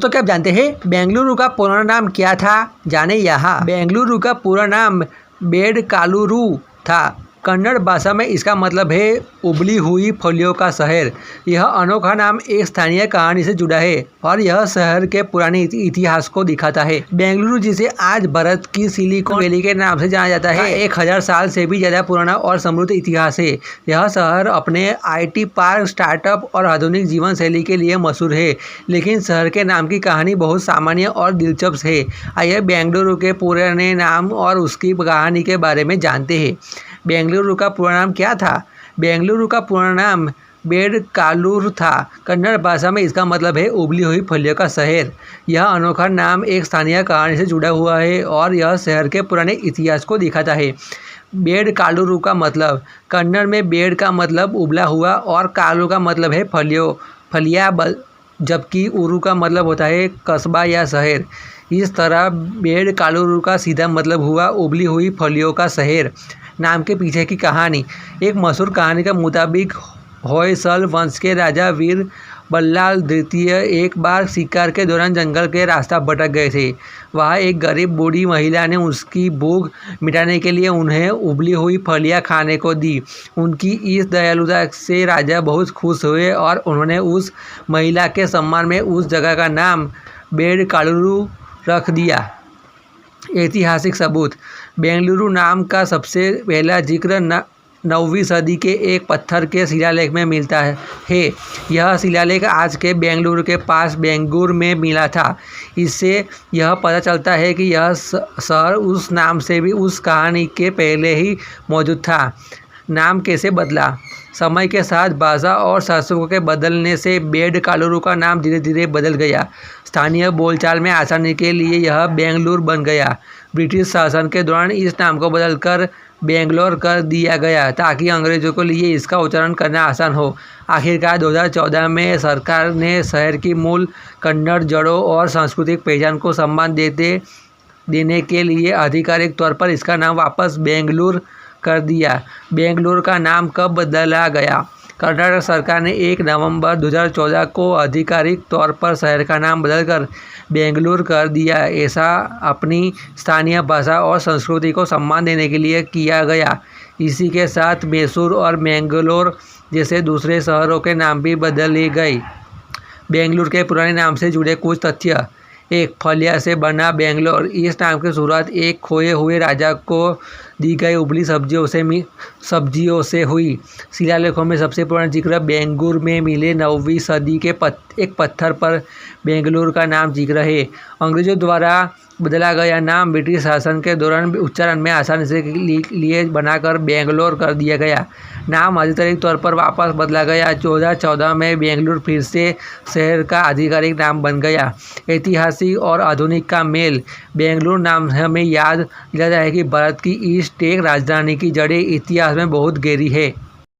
दोस्तों क्या आप जानते हैं बेंगलुरु का पुराना नाम क्या था? जाने यहाँ। बेंगलुरु का पूरा नाम बेडकालुरु था। कन्नड़ भाषा में इसका मतलब है उबली हुई फलियों का शहर। यह अनोखा नाम एक स्थानीय कहानी से जुड़ा है और यह शहर के पुराने इतिहास को दिखाता है। बेंगलुरु जिसे आज भारत की सिलिकॉन वैली के नाम से जाना जाता है, 1000 साल से भी ज़्यादा पुराना और समृद्ध इतिहास है। यह शहर अपने IT पार्क, स्टार्टअप और आधुनिक जीवन शैली के लिए मशहूर है, लेकिन शहर के नाम की कहानी बहुत सामान्य और दिलचस्प है। आइए बेंगलुरु के पुराने नाम और उसकी कहानी के बारे में जानते हैं। बेंगलुरु का पूरा नाम क्या था? बेंगलुरु का पूरा नाम बेडकालुरु था। कन्नड़ भाषा में इसका मतलब है उबली हुई फलियों का शहर। यह अनोखा नाम एक स्थानीय कहानी से जुड़ा हुआ है और यह शहर के पुराने इतिहास को दिखाता है। बेडकालुरु का मतलब, कन्नड़ में बेड का मतलब उबला हुआ और कालू का मतलब है फलियाँ, जबकि उरु का मतलब होता है कस्बा या शहर। इस तरह बेडकालुरु का सीधा मतलब हुआ उबली हुई फलियों का शहर। नाम के पीछे की कहानी। एक मशहूर कहानी के मुताबिक होयसल वंश के राजा वीर बल्लाल द्वितीय एक बार शिकार के दौरान जंगल के रास्ता भटक गए थे। वहाँ एक गरीब बूढ़ी महिला ने उसकी भूख मिटाने के लिए उन्हें उबली हुई फलियाँ खाने को दी। उनकी इस दयालुता से राजा बहुत खुश हुए और उन्होंने उस महिला के सम्मान में उस जगह का नाम बेडकालुरु रख दिया। ऐतिहासिक सबूत। बेंगलुरु नाम का सबसे पहला जिक्र 9वीं सदी के एक पत्थर के शिलालेख में मिलता है। यह शिलालेख आज के बेंगलुरु के पास बेंगूर में मिला था। इससे यह पता चलता है कि यह शहर उस नाम से भी उस कहानी के पहले ही मौजूद था। नाम कैसे बदला? समय के साथ भाषा और शासकों के बदलने से बेडकालुरु का नाम धीरे धीरे बदल गया। स्थानीय बोलचाल में आसानी के लिए यह बेंगलुरु बन गया। ब्रिटिश शासन के दौरान इस नाम को बदलकर बेंगलोर कर दिया गया ताकि अंग्रेजों के लिए इसका उच्चारण करना आसान हो। आखिरकार 2014 में सरकार ने शहर की मूल कन्नड़ जड़ों और सांस्कृतिक पहचान को सम्मान देने के लिए आधिकारिक तौर पर इसका नाम वापस बेंगलुरु कर दिया। बेंगलुरु का नाम कब बदला गया? कर्नाटक सरकार ने 1 नवंबर 2014 को आधिकारिक तौर पर शहर का नाम बदलकर बेंगलुरु कर दिया। ऐसा अपनी स्थानीय भाषा और संस्कृति को सम्मान देने के लिए किया गया। इसी के साथ मैसूर और मैंगलोर जैसे दूसरे शहरों के नाम भी बदले गए। बेंगलुरु के पुराने नाम से जुड़े कुछ तथ्य। 1. फलिया से बना बेंगलोर। इस नाम की शुरुआत एक खोए हुए राजा को दी गई उबली सब्जियों से हुई। शिलालेखों में सबसे पुराना जिक्र बेंगूर में मिले 9वीं सदी के एक पत्थर पर बेंगलुरु का नाम जिक्र है। अंग्रेजों द्वारा बदला गया नाम ब्रिटिश शासन के दौरान उच्चारण में आसानी से लिए बनाकर बेंगलोर कर दिया गया। नाम आधिकारिक तौर पर वापस बदला गया। 2014 में बेंगलुरु फिर से शहर का आधिकारिक नाम बन गया। ऐतिहासिक और आधुनिक का मेल। बेंगलुरु नाम हमें याद दिलाता है कि भारत की ईस्ट टेक राजधानी की जड़ें इतिहास में बहुत गहरी है।